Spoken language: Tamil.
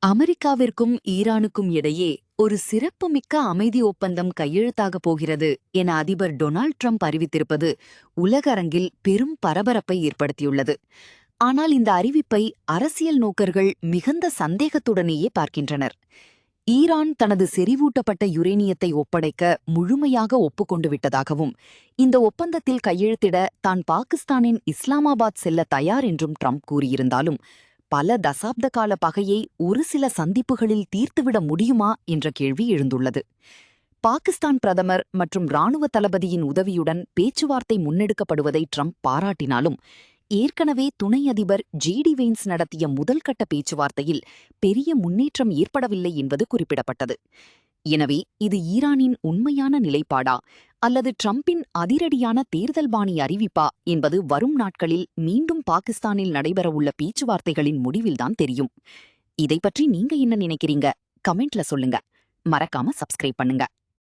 அமெரிக்காவிற்கும் ஈரானுக்கும் இடையே ஒரு சிறப்புமிக்க அமைதி ஒப்பந்தம் கையெழுத்தாகப் போகிறது என அதிபர் டொனால்ட் ட்ரம்ப் அறிவித்திருப்பது உலக அரங்கில் பெரும் பரபரப்பை ஏற்படுத்தியுள்ளது. ஆனால் இந்த அறிவிப்பை அரசியல் நோக்கர்கள் மிகுந்த சந்தேகத்துடனேயே பார்க்கின்றனர். ஈரான் தனது செறிவூட்டப்பட்ட யுரேனியத்தை ஒப்படைக்க முழுமையாக ஒப்புக்கொண்டு விட்டதாகவும், இந்த ஒப்பந்தத்தில் கையெழுத்திட தான் பாகிஸ்தானின் இஸ்லாமாபாத் செல்ல தயார் என்றும் ட்ரம்ப் கூறியிருந்தாலும், பல தசாப்த கால பகையை ஒரு சில சந்திப்புகளில் தீர்த்துவிட முடியுமா என்ற கேள்வி எழுந்துள்ளது. பாகிஸ்தான் பிரதமர் மற்றும் இராணுவ தளபதியின் உதவியுடன் பேச்சுவார்த்தை முன்னெடுக்கப்படுவதை ட்ரம்ப் பாராட்டினாலும், ஏற்கனவே துணை அதிபர் ஜேடி வெயின்ஸ் நடத்திய முதல்கட்ட பேச்சுவார்த்தையில் பெரிய முன்னேற்றம் ஏற்படவில்லை என்பது குறிப்பிடப்பட்டது. எனவே இது ஈரானின் உண்மையான நிலைப்பாடா அல்லது ட்ரம்பின் அதிரடியான தேர்தல் பாணி அறிவிப்பா என்பது வரும் நாட்களில் மீண்டும் பாகிஸ்தானில் நடைபெறவுள்ள பேச்சுவார்த்தைகளின் முடிவில்தான் தெரியும். இதை பற்றி நீங்க என்ன நினைக்கிறீங்க? கமெண்ட்ல சொல்லுங்க. மறக்காம சப்ஸ்கிரைப் பண்ணுங்க.